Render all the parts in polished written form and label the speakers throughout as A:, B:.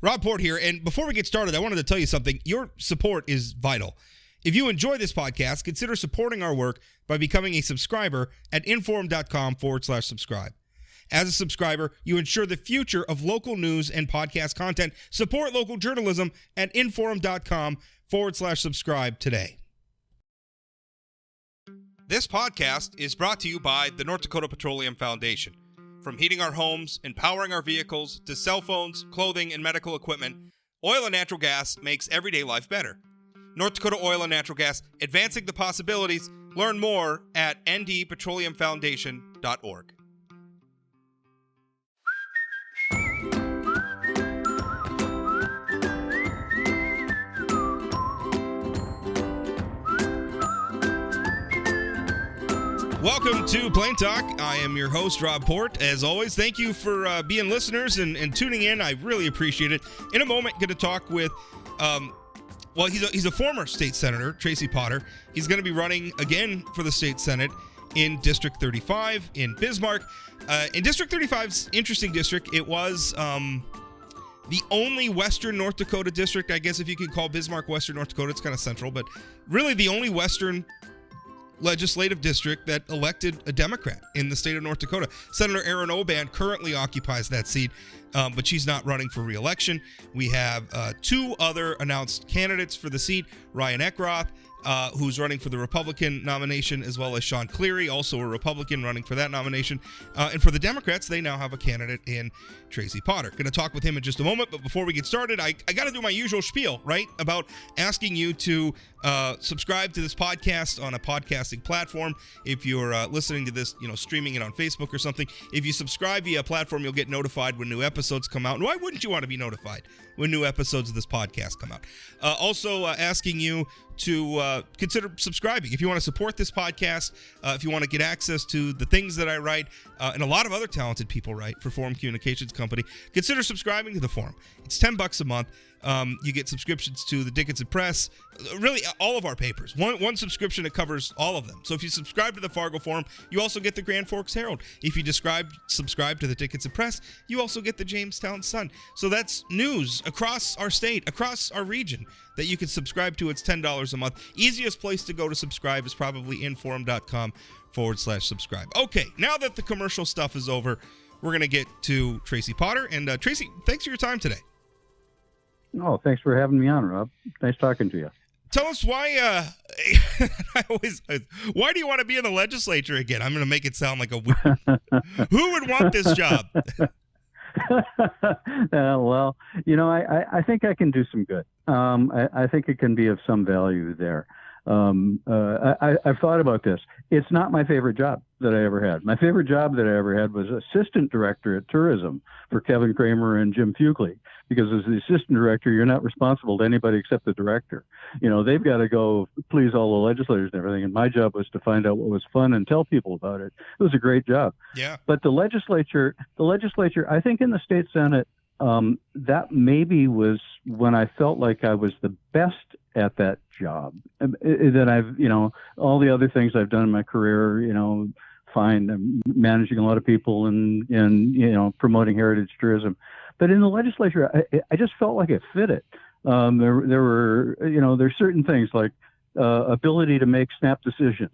A: Rob Port here, and before we get started, I wanted to tell you something. Your support is vital. If you enjoy this podcast, consider supporting our work by becoming a subscriber at inforum.com/subscribe. As a subscriber, you ensure the future of local news and podcast content. Support local journalism at inforum.com/subscribe today. This podcast is brought to you by the North Dakota Petroleum Foundation. From heating our homes, empowering our vehicles, to cell phones, clothing, and medical equipment, oil and natural gas makes everyday life better. North Dakota Oil and Natural Gas, advancing the possibilities. Learn more at ndpetroleumfoundation.org. Welcome to Plain Talk. I am your host, Rob Port. As always, thank you for being listeners and tuning in. I really appreciate it. In a moment, going to talk with, he's a former state senator, Tracy Potter. He's going to be running again for the state senate in District 35 in Bismarck. In District 35's interesting district. It was the only Western North Dakota district, I guess if you could call Bismarck Western North Dakota. It's kind of central, but really the only Western legislative district that elected a Democrat in the state of North Dakota. Senator Erin Oban currently occupies that seat, but she's not running for re-election. We have two other announced candidates for the seat, Ryan Eckroth, who's running for the Republican nomination, as well as Sean Cleary, also a Republican running for that nomination. And for the Democrats, they now have a candidate in Tracy Potter. Going to talk with him in just a moment, but before we get started, I got to do my usual spiel, right, about asking you to subscribe to this podcast on a podcasting platform. If you're listening to this, streaming it on Facebook or something, if you subscribe via a platform, you'll get notified when new episodes come out. And why wouldn't you want to be notified when new episodes of this podcast come out? Also asking you to consider subscribing. If you want to support this podcast, if you want to get access to the things that I write, and a lot of other talented people write for Forum Communications Company, consider subscribing to the Forum. It's $10 a month. You get subscriptions to the Dickinson Press, really all of our papers. One subscription that covers all of them. So if you subscribe to the Fargo Forum, you also get the Grand Forks Herald. If you subscribe to the Dickinson Press, you also get the Jamestown Sun. So that's news across our state, across our region that you can subscribe to. It's $10 a month. Easiest place to go to subscribe is probably inforum.com/subscribe. Okay, now that the commercial stuff is over, we're going to get to Tracy Potter. And Tracy, thanks for your time today.
B: Oh, thanks for having me on, Rob. Nice talking to you.
A: Tell us why. Why do you want to be in the legislature again? I'm going to make it sound like a. Who would want this job?
B: Well, I think I can do some good. I think it can be of some value there. I've thought about this. It's not my favorite job that I ever had. My favorite job that I ever had was assistant director at tourism for Kevin Kramer and Jim Fugley, because as the assistant director, you're not responsible to anybody except the director. They've got to go please all the legislators and everything. And my job was to find out what was fun and tell people about it. It was a great job.
A: Yeah.
B: But the legislature, I think in the state Senate, that maybe was when I felt like I was the best at that job. That I've, all the other things I've done in my career, fine, I'm managing a lot of people and promoting heritage tourism. But in the legislature, I just felt like it fit it. There were, there's certain things like ability to make snap decisions,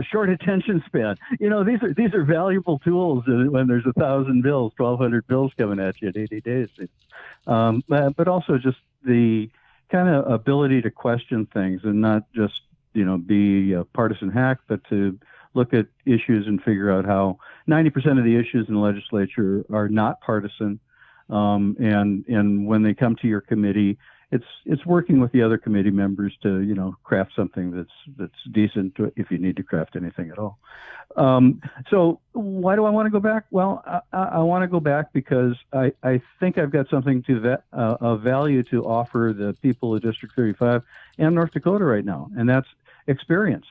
B: short attention span. These are valuable tools when there's 1,000 bills, 1,200 bills coming at you in 80 days. But also just the kind of ability to question things and not just, be a partisan hack, but to look at issues and figure out how 90% of the issues in the legislature are not partisan. And when they come to your committee, it's working with the other committee members to, craft something that's decent if you need to craft anything at all. So why do I want to go back? Well, I want to go back because I think I've got something of value to offer the people of District 35 and North Dakota right now, and that's experience.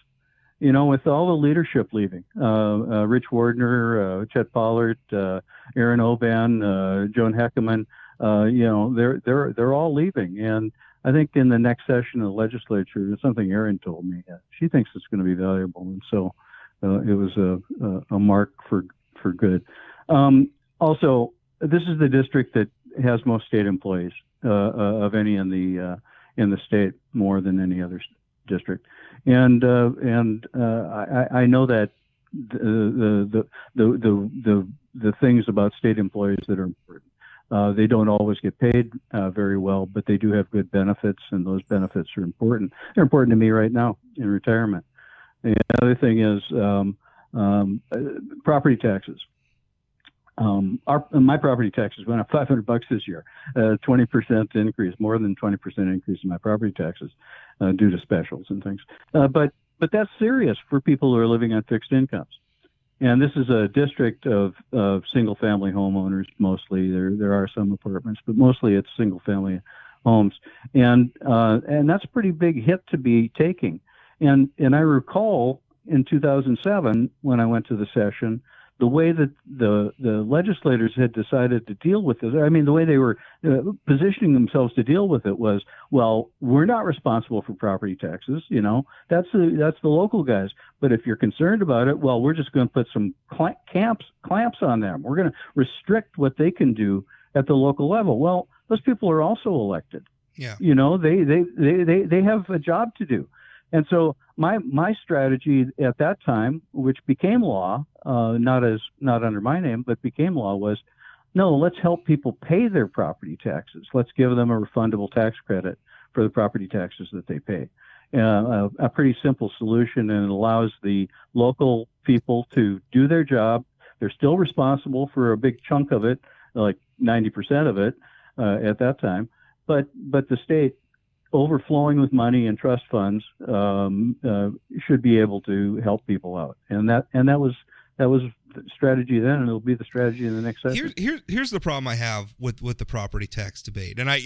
B: With all the leadership leaving, Rich Wardner, Chet Pollard, Erin Oban, Joan Heckeman, they're all leaving. And I think in the next session of the legislature, something Erin told me, she thinks it's going to be valuable. And so it was a mark for good. Also, this is the district has most state employees of any in the state, more than any other district, and I know that the things about state employees that are important. They don't always get paid very well, but they do have good benefits, and those benefits are important. They're important to me right now in retirement. And the other thing is property taxes. My property taxes went up $500 this year, 20% increase, more than 20% increase in my property taxes due to specials and things. But that's serious for people who are living on fixed incomes. And this is a district of single-family homeowners mostly. There are some apartments, but mostly it's single-family homes, and that's a pretty big hit to be taking. And I recall in 2007 when I went to the session, the way that the legislators had decided to deal with this, I mean, the way they were positioning themselves to deal with it was, well, we're not responsible for property taxes, that's the local guys. But if you're concerned about it, well, we're just going to put some clamps on them. We're going to restrict what they can do at the local level. Well, those people are also elected.
A: Yeah.
B: They have a job to do. And so my strategy at that time, which became law, not under my name, but became law, was, no, let's help people pay their property taxes. Let's give them a refundable tax credit for the property taxes that they pay. A pretty simple solution, and it allows the local people to do their job. They're still responsible for a big chunk of it, like 90% of it at that time, but the state, overflowing with money and trust funds, should be able to help people out, and that was the strategy then, and it'll be the strategy in the next session.
A: Here's the problem I have with the property tax debate, and I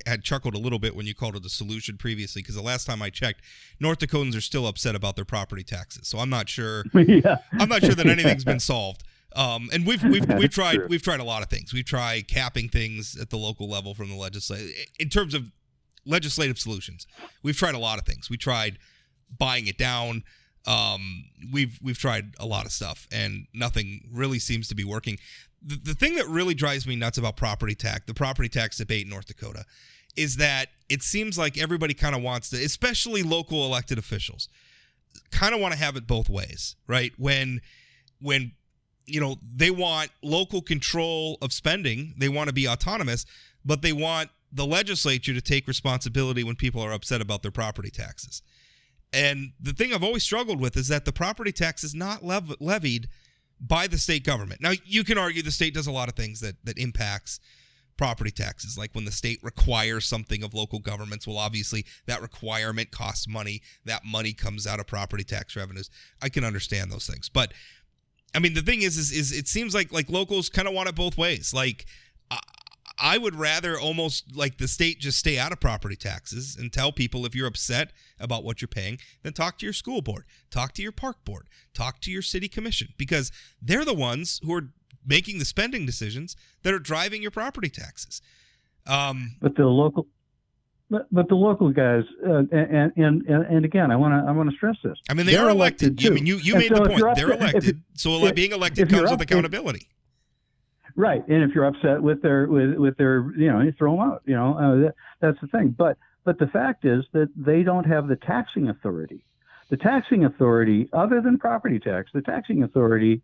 A: had chuckled a little bit when you called it a solution previously, because the last time I checked, North Dakotans are still upset about their property taxes, so I'm not sure.
B: Yeah.
A: I'm not sure that anything's been solved. And we've tried a lot of things. We've tried capping things at the local level from the legislature in terms of legislative solutions. We've tried a lot of things. We tried buying it down. We've tried a lot of stuff, and nothing really seems to be working. The thing that really drives me nuts about the property tax debate in North Dakota, is that it seems like everybody kind of wants to, especially local elected officials, kind of want to have it both ways, right? When they want local control of spending, they want to be autonomous, but they want the legislature to take responsibility when people are upset about their property taxes. And the thing I've always struggled with is that the property tax is not levied by the state government. Now, you can argue the state does a lot of things that impacts property taxes, like when the state requires something of local governments. Well, obviously, that requirement costs money. That money comes out of property tax revenues. I can understand those things. But, I mean, the thing is it seems like locals kind of want it both ways. Like, I would rather almost like the state just stay out of property taxes and tell people, if you're upset about what you're paying, then talk to your school board, talk to your park board, talk to your city commission, because they're the ones who are making the spending decisions that are driving your property taxes.
B: But the local guys, and again, I want to stress this.
A: I mean, they are elected. I mean, you made the point. They're elected, so being elected comes with accountability.
B: Right, and if you're upset with their, you throw them out. That's the thing. But the fact is that they don't have the taxing authority. The taxing authority, other than property tax, the taxing authority,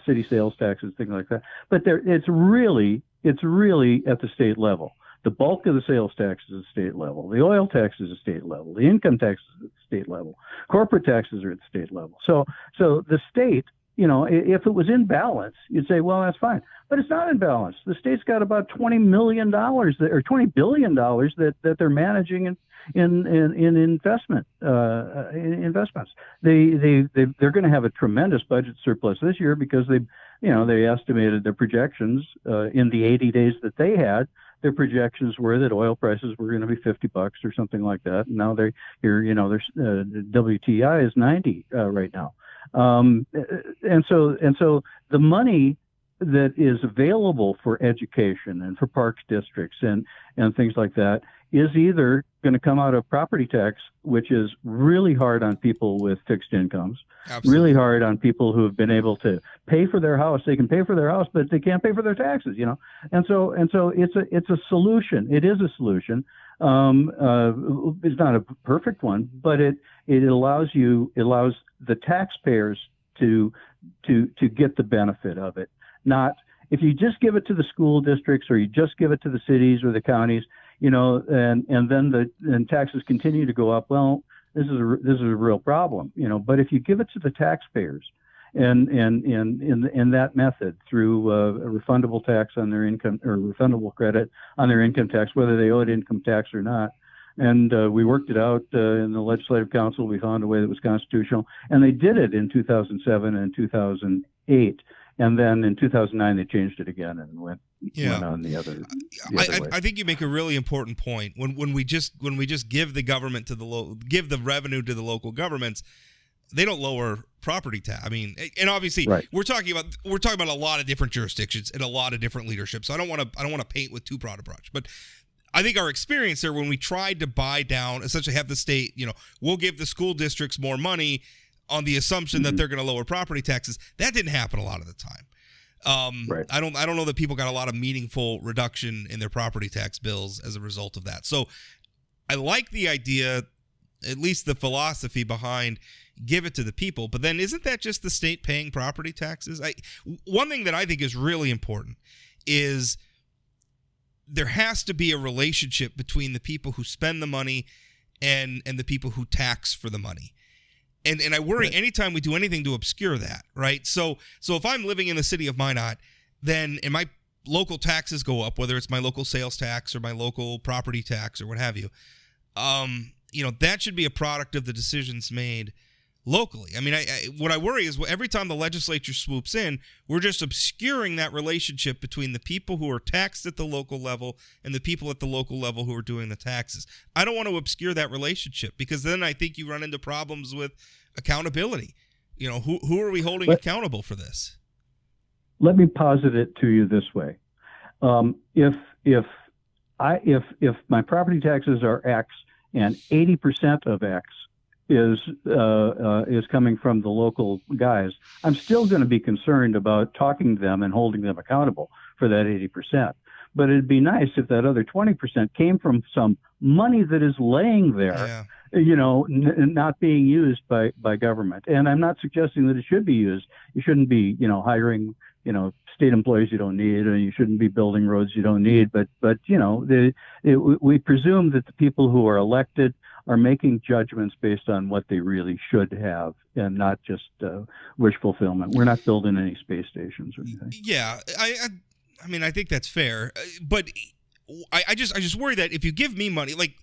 B: city sales taxes, things like that. But it's really at the state level. The bulk of the sales tax is at the state level. The oil tax is at the state level. The income tax is at the state level. Corporate taxes are at the state level. So the state, if it was in balance, you'd say, well, that's fine. But it's not in balance. The state's got about $20 million or $20 billion that they're managing in investments. They're going to have a tremendous budget surplus this year because they estimated their projections in the 80 days that they had. Their projections were that oil prices were going to be $50 or something like that. And now their WTI is 90 right now. And so the money that is available for education and for parks districts and things like that is either going to come out of property tax, which is really hard on people with fixed incomes,
A: Absolutely.
B: really hard on people who have been able to pay for their house. They can pay for their house, but they can't pay for their taxes, And so it's a solution. It is a solution. It's not a perfect one, but it allows the taxpayers to get the benefit of it. Not if you just give it to the school districts or you just give it to the cities or the counties, and then taxes continue to go up. Well, this is a real problem, But if you give it to the taxpayers, and in that method through a refundable tax on their income or refundable credit on their income tax, whether they owed income tax or not. And we worked it out in the Legislative Council. We found a way that was constitutional, and they did it in 2007 and 2008. And then in 2009, they changed it again and went on the other way.
A: I think you make a really important point. When we just give the government give the revenue to the local governments, they don't lower property tax. I mean, and obviously we're talking about a lot of different jurisdictions and a lot of different leadership. So I don't want to paint with too broad a brush, but I think our experience there when we tried to buy down, essentially have the state, we'll give the school districts more money on the assumption that they're going to lower property taxes. That didn't happen a lot of the time. I don't know that people got a lot of meaningful reduction in their property tax bills as a result of that. So I like the idea, at least the philosophy behind give it to the people, but then isn't that just the state paying property taxes? One thing that I think is really important is there has to be a relationship between the people who spend the money and the people who tax for the money. And I worry anytime we do anything to obscure that, right? So if I'm living in the city of Minot, and my local taxes go up, whether it's my local sales tax or my local property tax or what have you, that should be a product of the decisions made locally. I mean, what I worry is every time the legislature swoops in, we're just obscuring that relationship between the people who are taxed at the local level and the people at the local level who are doing the taxes. I don't want to obscure that relationship because then I think you run into problems with accountability. Who are we holding accountable for this?
B: Let me posit it to you this way. If my property taxes are X and 80% of X is coming from the local guys, I'm still going to be concerned about talking to them and holding them accountable for that 80%. But it'd be nice if that other 20% came from some money that is laying there, not being used by government. And I'm not suggesting that it should be used. You shouldn't be, hiring, state employees you don't need, or you shouldn't be building roads you don't need. But we presume that the people who are elected are making judgments based on what they really should have and not just wish fulfillment. We're not building any space stations or anything.
A: Yeah, I mean, I think that's fair, but I just worry that if you give me money, like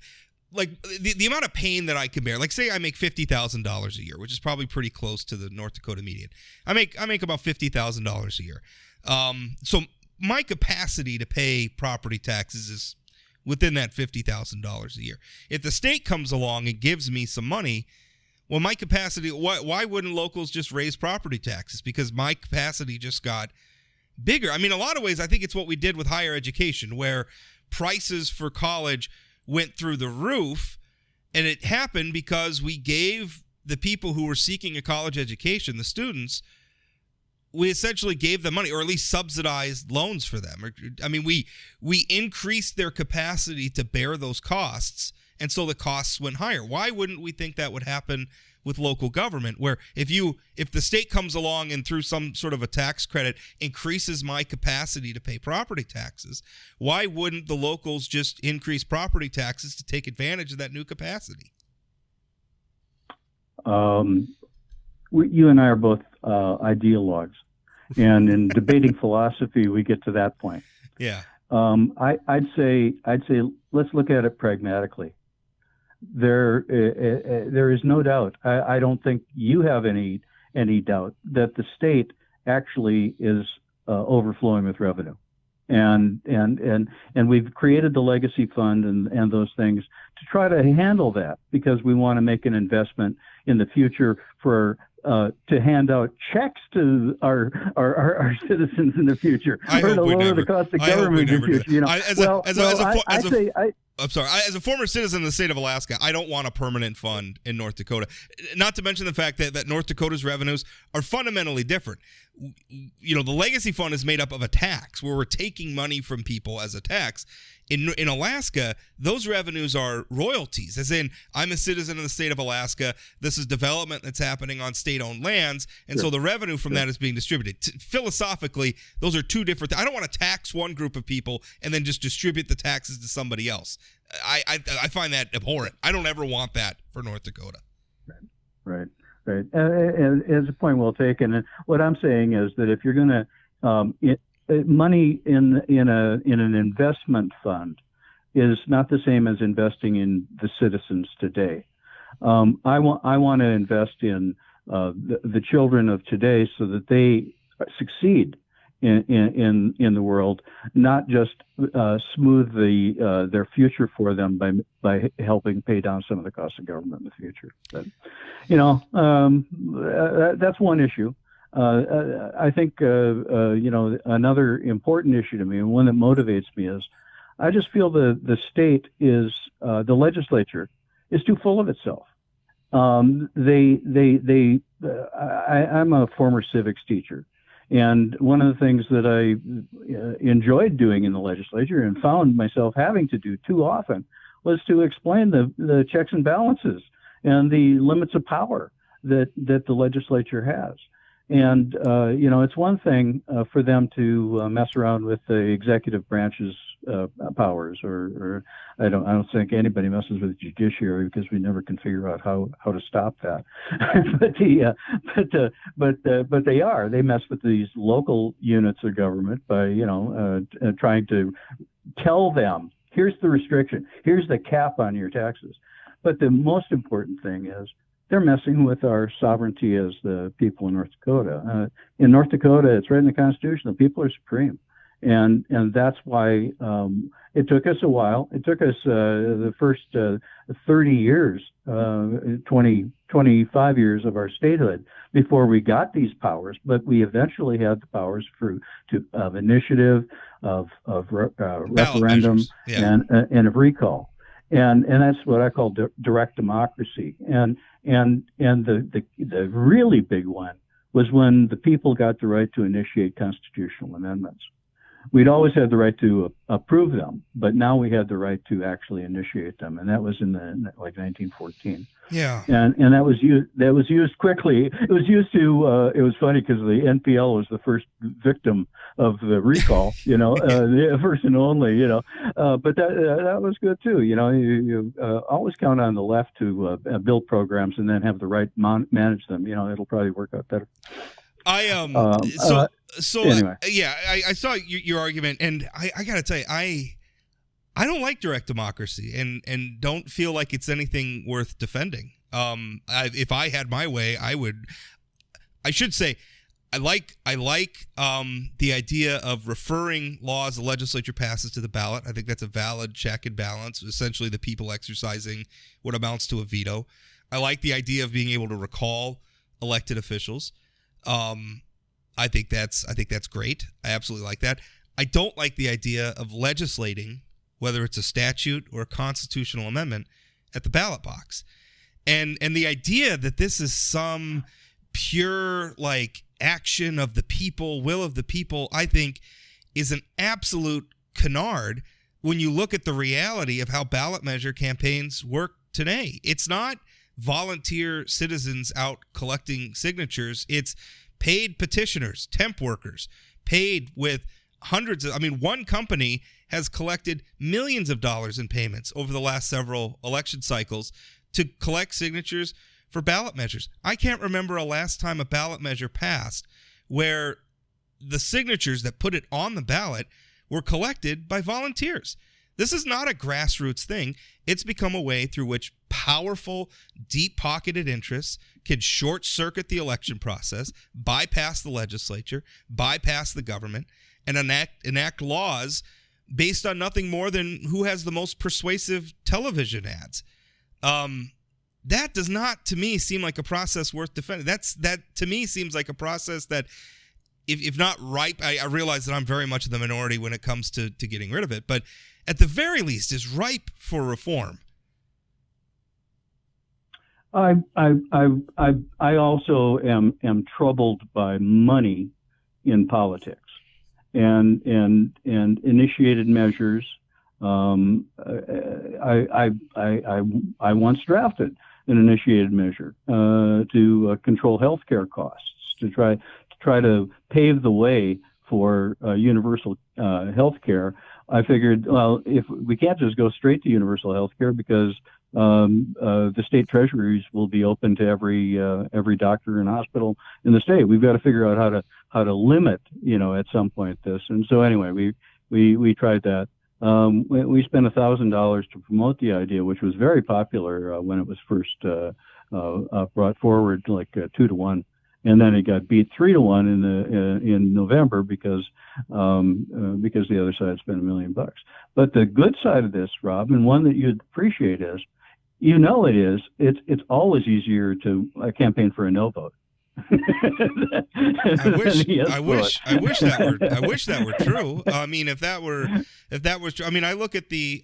A: the amount of pain that I can bear, like say I make $50,000 a year, which is probably pretty close to the North Dakota median. I make about $50,000 a year. So my capacity to pay property taxes is within that $50,000 a year. If the state comes along and gives me some money, well, my capacity, why wouldn't locals just raise property taxes? Because my capacity just got bigger. I mean, a lot of ways, I think it's what we did with higher education, where prices for college went through the roof, and it happened because we gave the people who were seeking a college education, the students, we essentially gave them money, or at least subsidized loans for them. I mean, we increased their capacity to bear those costs, and so the costs went higher. Why wouldn't we think that would happen with local government, where if the state comes along and through some sort of a tax credit increases my capacity to pay property taxes, why wouldn't the locals just increase property taxes to take advantage of that new capacity?
B: You and I are both ideologues, and in debating philosophy, we get to that point.
A: Yeah.
B: I'd say let's look at it pragmatically. There is no doubt. I don't think you have any doubt that the state actually is overflowing with revenue, and we've created the legacy fund and those things to try to handle that, because we want to make an investment in the future for to hand out checks to our citizens in the future, or to lower the cost of government in the future.
A: I'm sorry. As a former citizen of the state of Alaska, I don't want a permanent fund in North Dakota. Not to mention the fact that North Dakota's revenues are fundamentally different. You know, the legacy fund is made up of a tax where we're taking money from people as a tax. In Alaska, those revenues are royalties, as in, I'm a citizen of the state of Alaska. This is development that's happening on state-owned lands, and so the revenue from that is being distributed. Philosophically, those are two different I don't want to tax one group of people and then just distribute the taxes to somebody else. I find that abhorrent. I don't ever want that for North Dakota.
B: Right. And it's a point well taken. And what I'm saying is that if you're going to money in an investment fund is not the same as investing in the citizens today. I want to invest in the children of today so that they succeed in the world, not just smooth their future for them by helping pay down some of the costs of government in the future. But that's one issue. I think another important issue to me, and one that motivates me, is I just feel the state is the legislature is too full of itself. I'm a former civics teacher, and one of the things that I enjoyed doing in the legislature and found myself having to do too often was to explain the checks and balances and the limits of power that the legislature has. And, it's one thing for them to mess around with the executive branch's powers, or I don't think anybody messes with the judiciary, because we never can figure out how to stop that. but they mess with these local units of government by, trying to tell them, here's the restriction, here's the cap on your taxes. But the most important thing is, they're messing with our sovereignty as the people in North Dakota. In North Dakota, it's right in the Constitution. The people are supreme. And that's why it took us a while. It took us the first 30 years, 25 years of our statehood before we got these powers. But we eventually had the powers of initiative, of referendum, and of recall. And that's what I call direct democracy. And the really big one was when the people got the right to initiate constitutional amendments. We'd always had the right to approve them, but now we had the right to actually initiate them, and that was in 1914.
A: Yeah.
B: And that was used quickly. It was used to. It was funny because the NPL was the first victim of the recall. The first and only. But that was good too. You always count on the left to build programs and then have the right manage them. It'll probably work out better.
A: Anyway. I saw your argument, and I gotta tell you, I don't like direct democracy, and don't feel like it's anything worth defending. If I had my way, I should say, I like the idea of referring laws the legislature passes to the ballot. I think that's a valid check and balance. Essentially, the people exercising what amounts to a veto. I like the idea of being able to recall elected officials. I think that's great. I absolutely like that. I don't like the idea of legislating, whether it's a statute or a constitutional amendment, at the ballot box. And the idea that this is some pure action of the people, will of the people, I think is an absolute canard when you look at the reality of how ballot measure campaigns work today. It's not volunteer citizens out collecting signatures. It's paid petitioners, temp workers, paid with hundreds of, one company has collected millions of dollars in payments over the last several election cycles to collect signatures for ballot measures. I can't remember a last time a ballot measure passed where the signatures that put it on the ballot were collected by volunteers. This is not a grassroots thing. It's become a way through which powerful, deep-pocketed interests can short-circuit the election process, bypass the legislature, bypass the government, and enact laws based on nothing more than who has the most persuasive television ads. That does not, to me, seem like a process worth defending. That to me seems like a process that, if not ripe, I realize that I'm very much the minority when it comes to getting rid of it, but at the very least is ripe for reform.
B: I also am troubled by money in politics and initiated measures. I once drafted an initiated measure to control healthcare costs, to try to pave the way for universal healthcare. I figured, well, if we can't just go straight to universal healthcare because the state treasuries will be open to every doctor and hospital in the state. We've got to figure out how to limit, at some point this. And so anyway, we tried that. We spent $1,000 to promote the idea, which was very popular when it was first brought forward, like 2-1. And then it got beat 3-1 in November because the other side spent $1 million. But the good side of this, Rob, and one that you'd appreciate is, it's always easier to campaign for a no vote.
A: I wish that were true. I mean, if that was true, I mean, I will look at the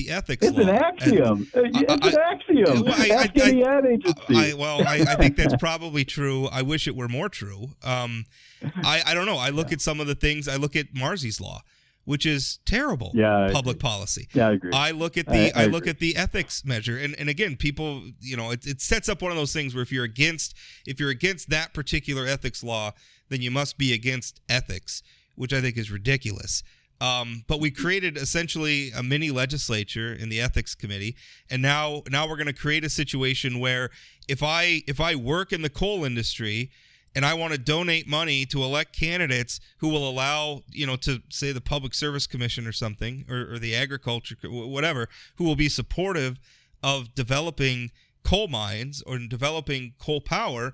A: ethics
B: it's
A: law.
B: An axiom. It's an axiom. Ask any ad agency.
A: I think that's probably true. I wish it were more true. I don't know. I look at some of the things. I look at Marzy's law, which is terrible public policy.
B: Yeah, I agree.
A: I look at the ethics measure, and again, people, it sets up one of those things where if you're against that particular ethics law, then you must be against ethics, which I think is ridiculous. But we created essentially a mini legislature in the ethics committee, and now we're going to create a situation where if I work in the coal industry and I want to donate money to elect candidates who will allow, to say the Public Service Commission or something, or the agriculture, whatever, who will be supportive of developing coal mines or developing coal power,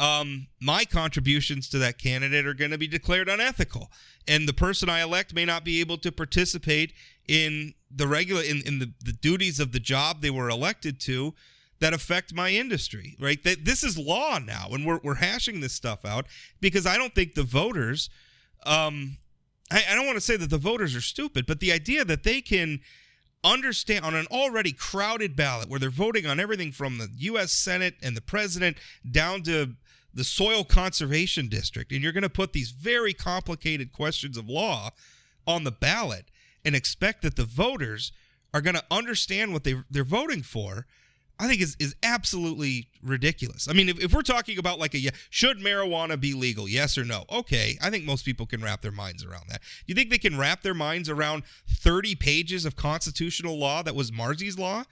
A: my contributions to that candidate are going to be declared unethical. And the person I elect may not be able to participate in the regular, in the duties of the job they were elected to, that affect my industry, right? This is law now, and we're hashing this stuff out because I don't think the voters, I don't want to say that the voters are stupid, but the idea that they can understand on an already crowded ballot where they're voting on everything from the U.S. Senate and the president down to the soil conservation district, and you're going to put these very complicated questions of law on the ballot and expect that the voters are going to understand what they're voting for, I think is absolutely ridiculous. I mean, if we're talking about should marijuana be legal, yes or no? Okay, I think most people can wrap their minds around that. You think they can wrap their minds around 30 pages of constitutional law that was Marzy's law?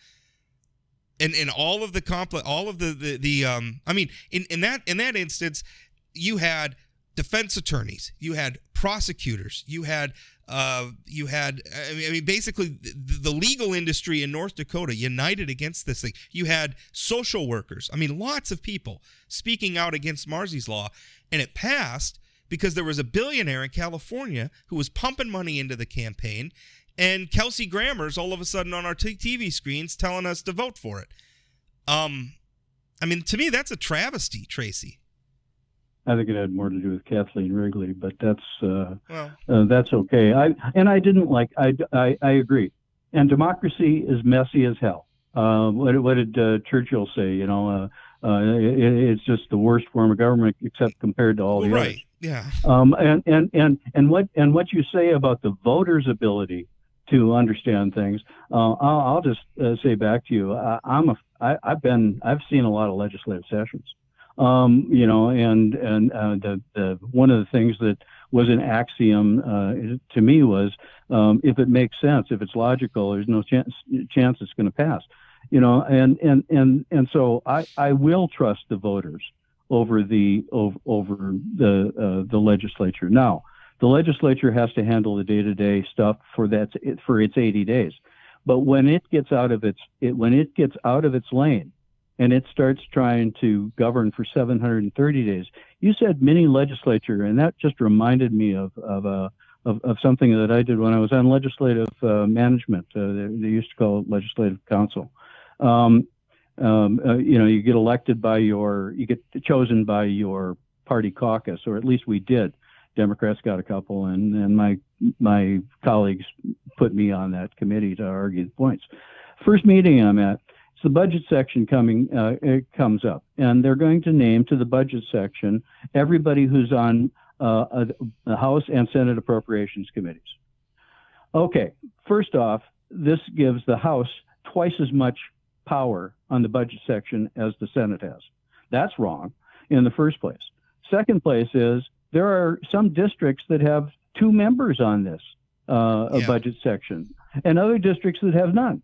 A: And all of the I mean, in that instance, you had defense attorneys, you had prosecutors, you had basically the legal industry in North Dakota united against this thing. You had social workers. I mean, lots of people speaking out against Marzy's law, and it passed because there was a billionaire in California who was pumping money into the campaign, and Kelsey Grammer's all of a sudden on our TV screens telling us to vote for it. I mean, to me, that's a travesty, Tracy.
B: I think it had more to do with Kathleen Wrigley, but that's okay. I agree. And democracy is messy as hell. What did Churchill say? It's just the worst form of government, except compared to all the others.
A: Yeah.
B: And what you say about the voters' ability to understand things, I'll just say back to you. I've seen a lot of legislative sessions. And one of the things that was an axiom to me was if it makes sense, if it's logical, there's no chance it's going to pass. And so I will trust the voters over the legislature. Now, the legislature has to handle the day-to-day stuff for its 80 days, but when it gets out of its lane, and it starts trying to govern for 730 days. You said mini legislature, and that just reminded me of of something that I did when I was on legislative management. They used to call it legislative council. You get elected you get chosen by your party caucus, or at least we did. Democrats got a couple, and my colleagues put me on that committee to argue the points. First meeting I'm at, it's the budget section it comes up, and they're going to name to the budget section everybody who's on the House and Senate Appropriations Committees. Okay, first off, this gives the House twice as much power on the budget section as the Senate has. That's wrong in the first place. Second place is there are some districts that have 2 members on this budget section, and other districts that have none.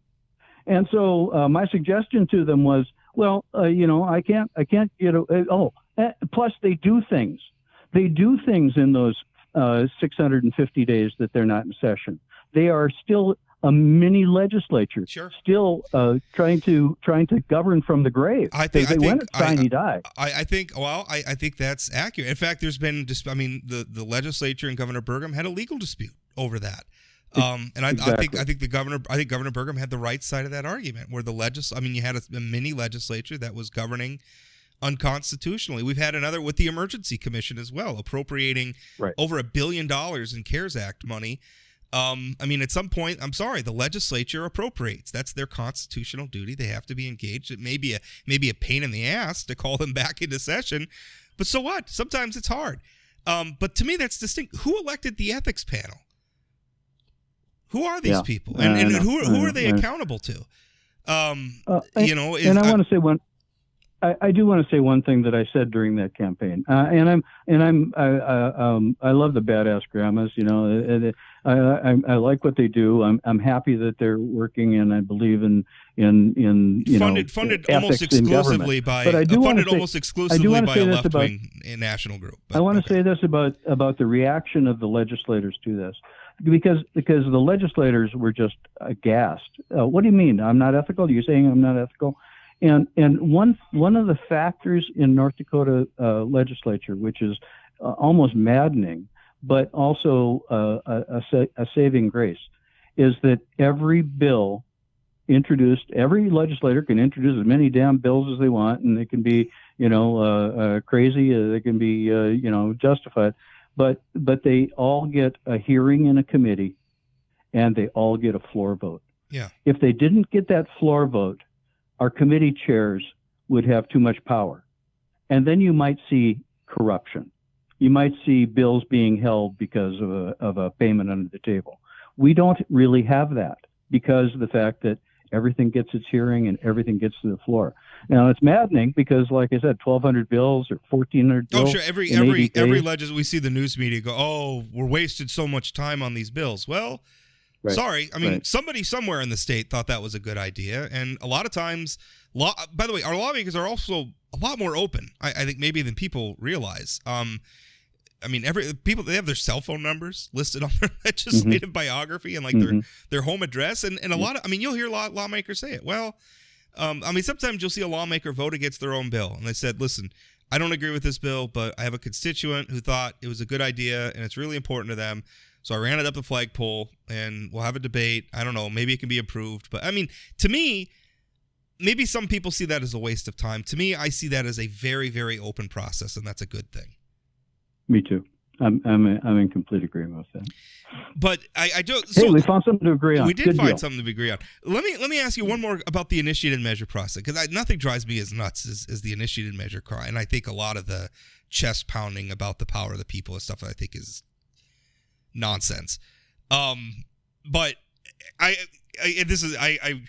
B: And so my suggestion to them was, well, I can't get. Plus they do things. They do things in those 650 days that they're not in session. They are still a mini legislature,
A: sure,
B: still trying to govern from the grave.
A: I think
B: when it's time, die.
A: I think that's accurate. In fact, there's been the legislature and Governor Burgum had a legal dispute over that. And
B: exactly.
A: I think Governor Burgum had the right side of that argument, where you had a mini legislature that was governing unconstitutionally. We've had another with the Emergency Commission as well, appropriating over $1 billion in CARES Act money. At some point, I'm sorry, the legislature appropriates. That's their constitutional duty. They have to be engaged. It may be a pain in the ass to call them back into session, but so what? Sometimes it's hard. But to me, that's distinct. Who elected the ethics panel? Who are these people, and who are they accountable to? And I want to say one. I do want to say one thing that I said during that campaign, I love the badass grandmas. I like what they do. I'm happy that they're working, and I believe in funded almost exclusively by a left-wing national group.
B: I want to say this about the reaction of the legislators to this, because the legislators were just aghast. What do you mean? I'm not ethical? Are you saying I'm not ethical? And one of the factors in North Dakota legislature, which is almost maddening, but also a saving grace, is that every bill introduced, every legislator can introduce as many damn bills as they want, and they can be, crazy, they can be, justified, but they all get a hearing in a committee, and they all get a floor vote.
A: Yeah.
B: If they didn't get that floor vote, our committee chairs would have too much power. And then you might see corruption. You might see bills being held because of a payment under the table. We don't really have that because of the fact that everything gets its hearing and everything gets to the floor. Now, it's maddening because, like I said, 1,200 bills or 1,400 bills.
A: Oh, sure. Every we see the news media go, oh, we're wasted so much time on these bills. Well, right. Sorry. Somebody somewhere in the state thought that was a good idea. And a lot of times, by the way, our lawmakers are also a lot more open, I think, maybe than people realize. People, they have their cell phone numbers listed on their legislative biography and their home address. And a lot of, you'll hear a lot of lawmakers say it. Well, sometimes you'll see a lawmaker vote against their own bill. And they said, listen, I don't agree with this bill, but I have a constituent who thought it was a good idea and it's really important to them. So I ran it up the flagpole, and we'll have a debate. I don't know. Maybe it can be improved. But, to me, maybe some people see that as a waste of time. To me, I see that as a very, very open process, and that's a good thing.
B: Me too. I'm in complete agreement with that.
A: But I do.
B: Hey, we found something to agree on.
A: We did find something to agree on. Let me ask you one more about the initiated measure process, because nothing drives me as nuts as the initiated measure cry, and I think a lot of the chest pounding about the power of the people and stuff I think is nonsense. But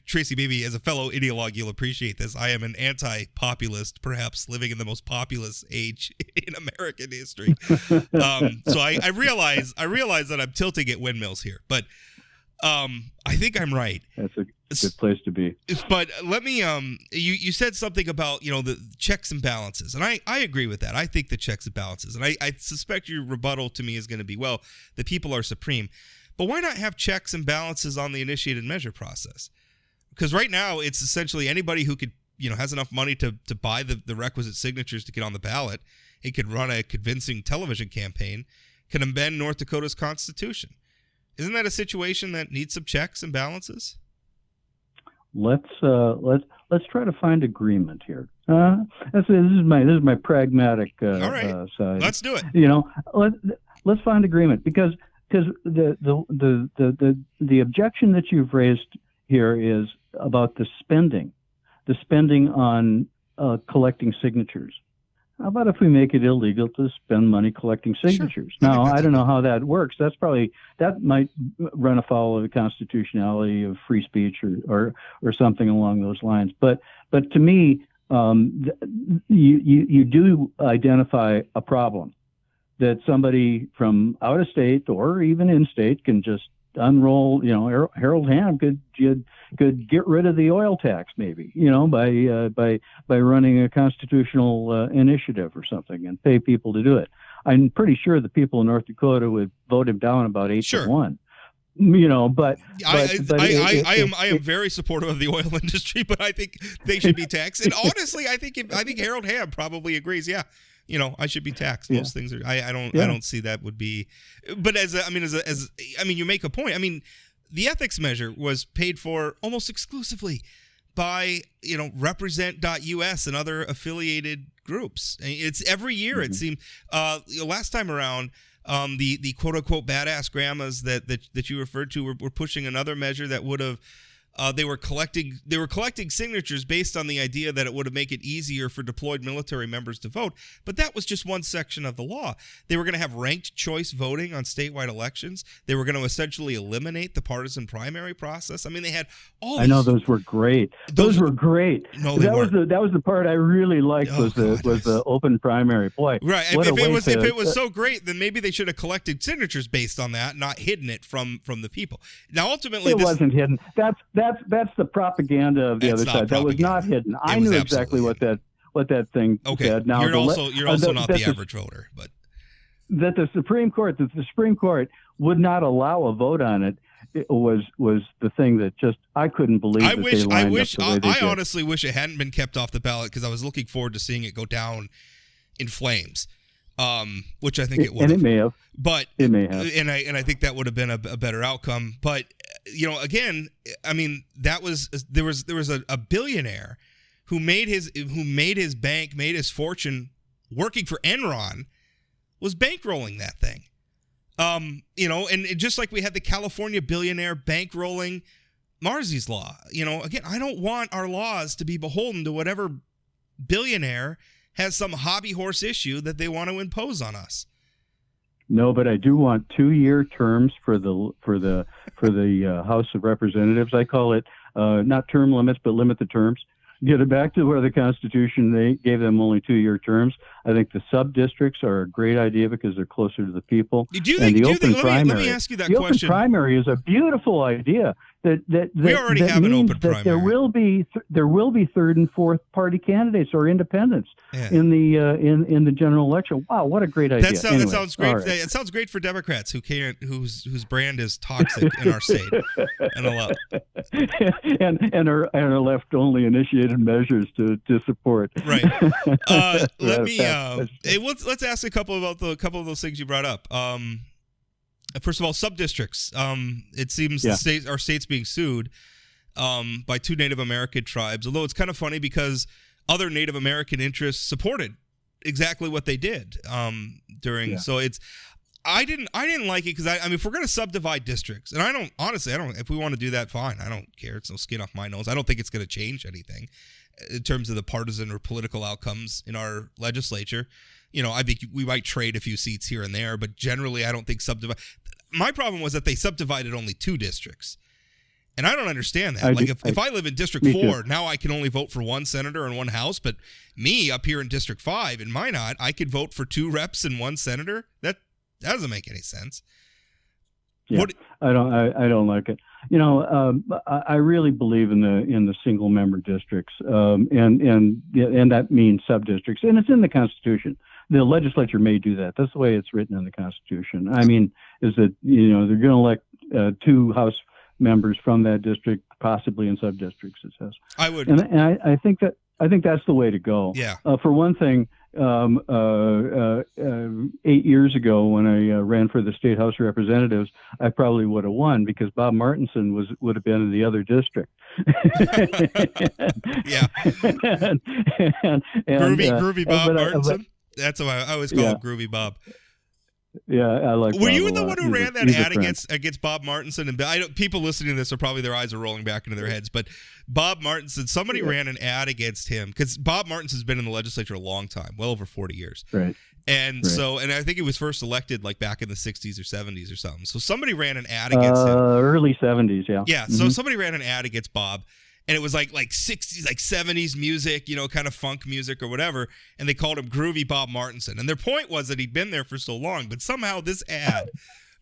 A: Tracy, maybe as a fellow ideologue, you'll appreciate this. I am an anti-populist, perhaps living in the most populous age in American history. So I realize that I'm tilting at windmills here, but I think I'm right.
B: That's a good place to be.
A: But let me, you said something about, the checks and balances, and I agree with that. I think the checks and balances, and I suspect your rebuttal to me is going to be, well, the people are supreme. But why not have checks and balances on the initiated measure process? Because right now it's essentially anybody who could, has enough money to buy the requisite signatures to get on the ballot. He could run a convincing television campaign, can amend North Dakota's constitution. Isn't that a situation that needs some checks and balances?
B: Let's try to find agreement here. This is my pragmatic
A: All right.
B: side.
A: Let's do it.
B: Let's find agreement because the objection that you've raised here is about the spending on collecting signatures. How about if we make it illegal to spend money collecting signatures?
A: Sure.
B: Now, I don't know how that works. That might run afoul of the constitutionality of free speech or something along those lines. But to me, you do identify a problem that somebody from out of state or even in state can just unroll. Harold Hamm could get rid of the oil tax maybe, by running a constitutional initiative or something and pay people to do it. I'm pretty sure the people in North Dakota would vote him down about 8-1.
A: I am very supportive of the oil industry, but I think they should be taxed. And honestly, I think Harold Hamm probably agrees. Yeah. I should be taxed. Most things are. I don't see that would be. But you make a point. I mean, the ethics measure was paid for almost exclusively by Represent.us and other affiliated groups. It's every year. It seemed last time around. The quote unquote badass grandmas that you referred to were pushing another measure that would have. They were collecting signatures based on the idea that it would make it easier for deployed military members to vote. But that was just one section of the law. They were going to have ranked choice voting on statewide elections. They were going to essentially eliminate the partisan primary process. I mean, they had all these.
B: I know those were great. Those were great.
A: No, they weren't.
B: That was the part I really liked was the open primary. Boy,
A: right. If it was so great, then maybe they should have collected signatures based on that, not hidden it from the people. Now, ultimately,
B: it wasn't hidden. That's the propaganda of the other side. That was not hidden. I knew exactly what that thing said. Now
A: you're also not the average voter, but
B: that the Supreme Court would not allow a vote on it. It was the thing that just I couldn't believe.
A: I honestly wish it hadn't been kept off the ballot because I was looking forward to seeing it go down in flames. Which I think it would,
B: and it may have,
A: but
B: it may have,
A: and I think that would have been a better outcome. But again, I mean, there was a billionaire who made his fortune working for Enron, was bankrolling that thing. And just like we had the California billionaire bankrolling Marsy's law. Again, I don't want our laws to be beholden to whatever billionaire has some hobby horse issue that they want to impose on us.
B: No, but I do want 2-year terms for the House of Representatives. I call it not term limits, but limit the terms. Get it back to where the Constitution, they gave them only 2-year terms. I think the sub-districts are a great idea because they're closer to the people.
A: Let me ask you that question.
B: The open primary is a beautiful idea.
A: We already have an open primary.
B: There will be third and fourth party candidates or independents in the general election. Wow, what a great idea!
A: That sounds great. Right. It sounds great for Democrats whose brand is toxic in our state and are left only initiated measures to support. Right. Let's ask a couple of those things you brought up. First of all, sub-districts. It seems our state's being sued by 2 Native American tribes, although it's kind of funny because other Native American interests supported exactly what they did during. Yeah. So I didn't like it because I mean, if we're going to subdivide districts, and I don't, if we want to do that, fine. I don't care. It's no skin off my nose. I don't think it's going to change anything in terms of the partisan or political outcomes in our legislature. I think we might trade a few seats here and there, but generally I don't think subdivide. My problem was that they subdivided only 2 districts. And I don't understand that. If I live in District 4, now I can only vote for 1 senator and 1 house, but me up here in District 5 in Minot, I could vote for 2 reps and 1 senator. That doesn't make any sense.
B: Yeah, I don't like it. I really believe in the single member districts, and that means sub-districts, and it's in the Constitution. The legislature may do that. That's the way it's written in the Constitution. I mean, is that they're going to elect 2 House members from that district, possibly in sub-districts. It says.
A: I would,
B: and I think that's the way to go.
A: Yeah.
B: For one thing, 8 years ago when I ran for the state House of Representatives, I probably would have won because Bob Martinson would have been in the other district.
A: Yeah. Groovy Bob Martinson. That's what I always call him, Groovy Bob.
B: Yeah, I like.
A: Were
B: Bob
A: you
B: a
A: the
B: lot.
A: one who
B: He's
A: ran that ad against Bob Martinson? And I don't, people listening to this are probably their eyes are rolling back into their heads. But Bob Martinson, somebody ran an ad against him because Bob Martinson's been in the legislature a long time, well over 40 years.
B: Right.
A: And so, and I think he was first elected like back in the 60s or 70s or something. So somebody ran an ad against him.
B: Early 70s, yeah.
A: Yeah. So somebody ran an ad against Bob. And it was like 60s, like 70s music, kind of funk music or whatever. And they called him Groovy Bob Martinson. And their point was that he'd been there for so long. But somehow this ad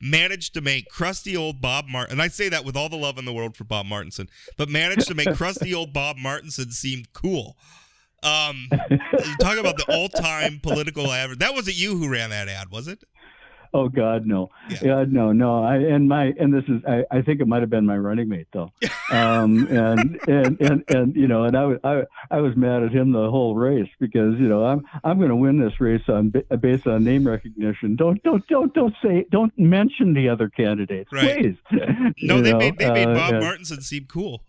A: managed to make crusty old Bob Martin, and I say that with all the love in the world for Bob Martinson, but managed to make crusty old Bob Martinson seem cool. Talk about the all-time political average. That wasn't you who ran that ad, was it?
B: Oh God, no. Yeah, no. I think it might have been my running mate though. And I was mad at him the whole race because I'm going to win this race based on name recognition. Don't mention the other candidates,
A: right.
B: Please.
A: No, they made Bob Martinson seem cool,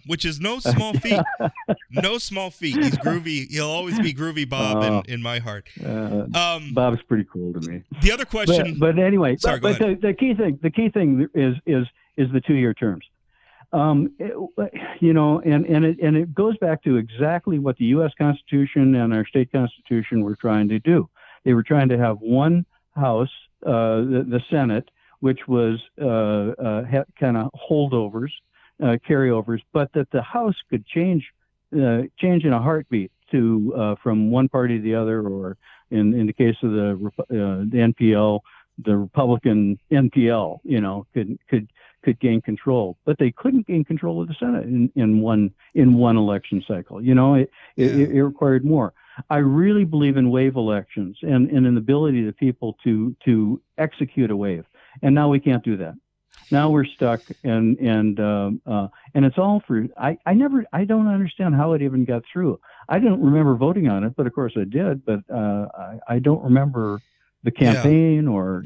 A: which is no small feat. No small feat. He's groovy. He'll always be Groovy Bob in my heart.
B: Bob's pretty cool to me.
A: The other question.
B: But anyway,
A: sorry,
B: the key thing is the 2-year terms. And it goes back to exactly what the U.S. Constitution and our state constitution were trying to do. They were trying to have one house, the Senate, which was kind of holdovers, carryovers, but that the House could change in a heartbeat to from one party to the other, or in the case of the NPL. The Republican NPL, could gain control, but they couldn't gain control of the Senate in one election cycle. It required more. I really believe in wave elections and in the ability of the people to execute a wave, and now we can't do that. Now we're stuck, and it's all for. I don't understand how it even got through. I don't remember voting on it, but of course I did. But I don't remember the campaign or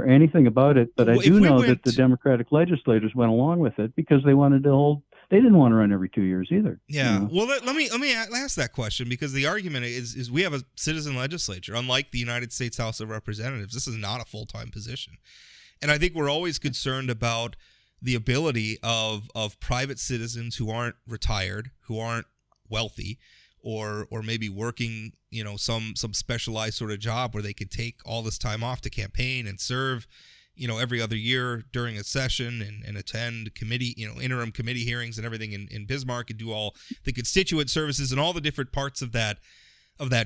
B: anything about it, but I do know that the Democratic legislators went along with it because they wanted to hold. They didn't want to run every 2 years either.
A: Yeah. Well, let me ask that question because the argument is we have a citizen legislature, unlike the United States House of Representatives. This is not a full-time position, and I think we're always concerned about the ability of private citizens who aren't retired, who aren't wealthy, or maybe working, some specialized sort of job where they could take all this time off to campaign and serve, every other year during a session and attend committee, interim committee hearings and everything in Bismarck and do all the constituent services and all the different parts of that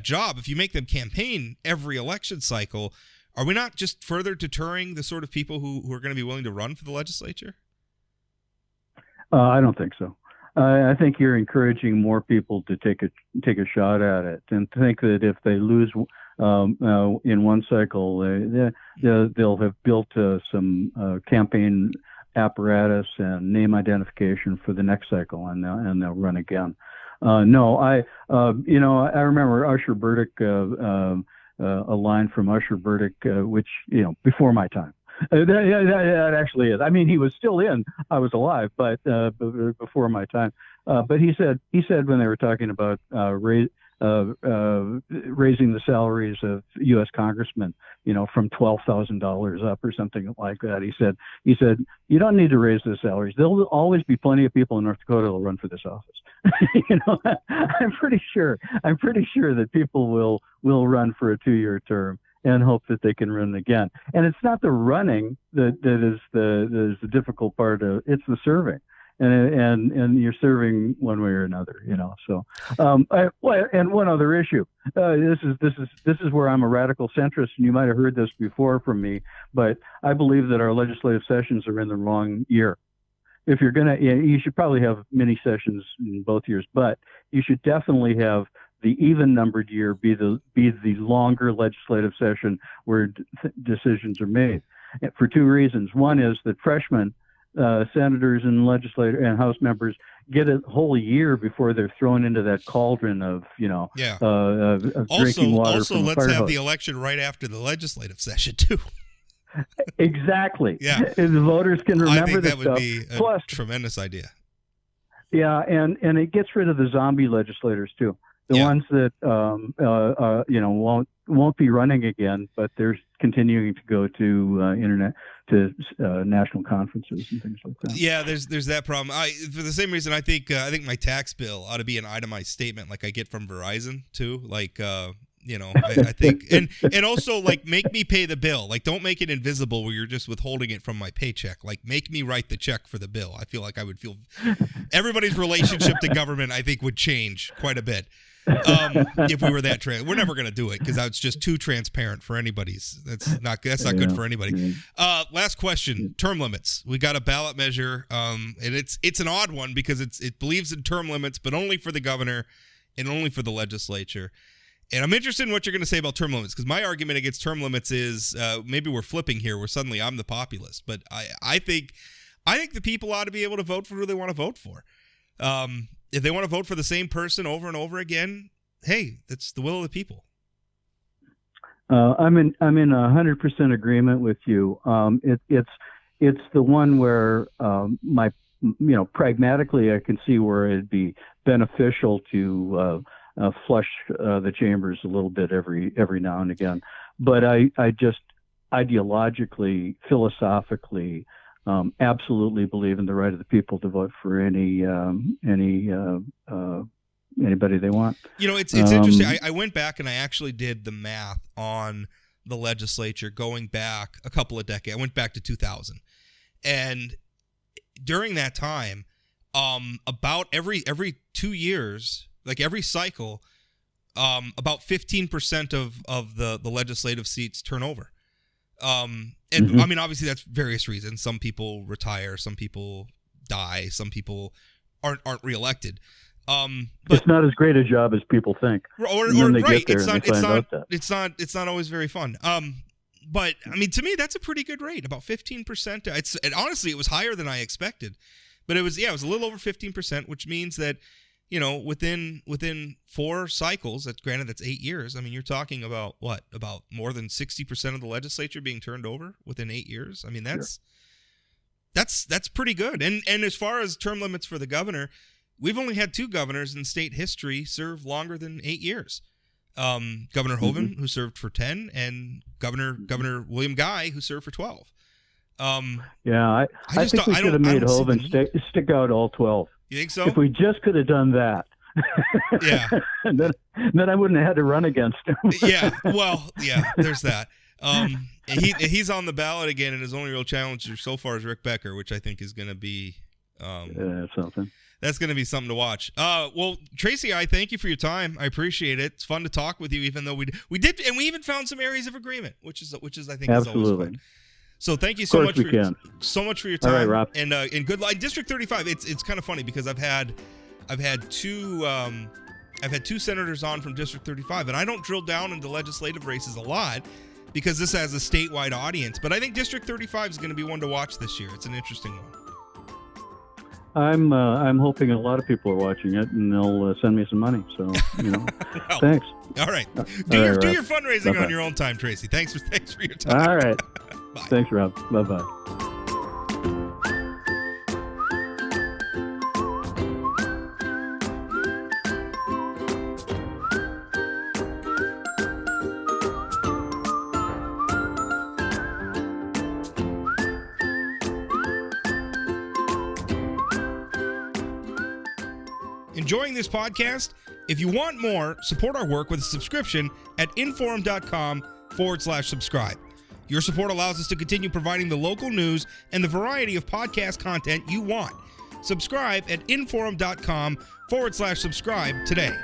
A: job. If you make them campaign every election cycle, are we not just further deterring the sort of people who are going to be willing to run for the legislature?
B: I don't think so. I think you're encouraging more people to take a shot at it and think that if they lose in one cycle, they'll have built some campaign apparatus and name identification for the next cycle, and they'll run again. No, I remember Usher Burdick, a line from Usher Burdick, which before my time. That actually is. I mean, he was still in. I was alive, but before my time. But he said when they were talking about raising the salaries of U.S. congressmen, from $12,000 up or something like that. He said you don't need to raise the salaries. There'll always be plenty of people in North Dakota who'll run for this office. I'm pretty sure that people will run for a 2-year term and hope that they can run again. And it's not the running that is the difficult part of it's the serving. And you're serving one way or another, So, and one other issue. This is where I'm a radical centrist, and you might have heard this before from me, but I believe that our legislative sessions are in the wrong year. If you're you should probably have mini sessions in both years, but you should definitely have the even-numbered year be the longer legislative session where decisions are made, for two reasons. One is that freshmen senators and legislators and House members get a whole year before they're thrown into that cauldron of of drinking water
A: also
B: from a
A: let's
B: fire
A: have
B: hose.
A: the election right after the legislative session too.
B: Exactly.
A: Yeah,
B: and the voters can remember
A: I think
B: this
A: that would
B: stuff.
A: be a
B: Plus,
A: tremendous idea.
B: yeah, and it gets rid of the zombie legislators too. The ones that won't be running again, but they're continuing to go to national conferences and things like that.
A: Yeah, there's that problem. For the same reason, I think my tax bill ought to be an itemized statement like I get from Verizon too. Like I think and also like make me pay the bill. Like don't make it invisible where you're just withholding it from my paycheck. Like make me write the check for the bill. I feel like I would feel everybody's relationship to government I think would change quite a bit. If we were that we're never going to do it because it's just too transparent for anybody's. That's not good for anybody. Last question: term limits. We got a ballot measure, and it's an odd one because it believes in term limits, but only for the governor and only for the legislature. And I'm interested in what you're going to say about term limits because my argument against term limits is maybe we're flipping here, where suddenly I'm the populist, but I think the people ought to be able to vote for who they want to vote for. If they want to vote for the same person over and over again, hey, that's the will of the people.
B: I'm in 100% agreement with you. It's the one where pragmatically I can see where it'd be beneficial to flush the chambers a little bit every now and again. But I just ideologically, philosophically, absolutely believe in the right of the people to vote for anybody they want.
A: It's interesting. I went back and I actually did the math on the legislature going back a couple of decades. I went back to 2000, and during that time, about every 2 years, like every cycle, about 15% of the legislative seats turn over. I mean, obviously that's various reasons. Some people retire, some people die, some people aren't reelected. But
B: it's not as great a job as people think.
A: Right. It's not always very fun. But I mean, to me, that's a pretty good rate, about 15%. Honestly, it was higher than I expected, but it was a little over 15%, which means that, within 4 cycles, granted that's 8 years. I mean, you're talking about what? About more than 60% of the legislature being turned over within 8 years. I mean, that's pretty good. And as far as term limits for the governor, we've only had 2 governors in state history serve longer than 8 years. Governor Hoban, who served for 10, and Governor William Guy, who served for 12.
B: I think we should have made Hoban stick out all 12.
A: You think so?
B: If we just could have done that.
A: Yeah.
B: then I wouldn't have had to run against him.
A: Yeah. Well, yeah, there's that. He's on the ballot again, and his only real challenger so far is Rick Becker, which I think is going to be
B: something.
A: That's going to be something to watch. Well, Tracy, I thank you for your time. I appreciate it. It's fun to talk with you, even though we did, and we even found some areas of agreement, which is I think is always fun. So thank you so much for your time.
B: All right, Rob.
A: And good luck. District 35. It's kind of funny because I've had 2 senators on from District 35, and I don't drill down into legislative races a lot because this has a statewide audience. But I think District 35 is going to be one to watch this year. It's an interesting one.
B: I'm hoping a lot of people are watching it, and they'll send me some money. So well, thanks.
A: All right, do your fundraising on your own time, Tracy. Thanks for your time.
B: All right.
A: Bye.
B: Thanks, Rob. Bye-bye.
A: Enjoying this podcast? If you want more, support our work with a subscription at inforum.com/subscribe. Your support allows us to continue providing the local news and the variety of podcast content you want. Subscribe at inforum.com/subscribe today.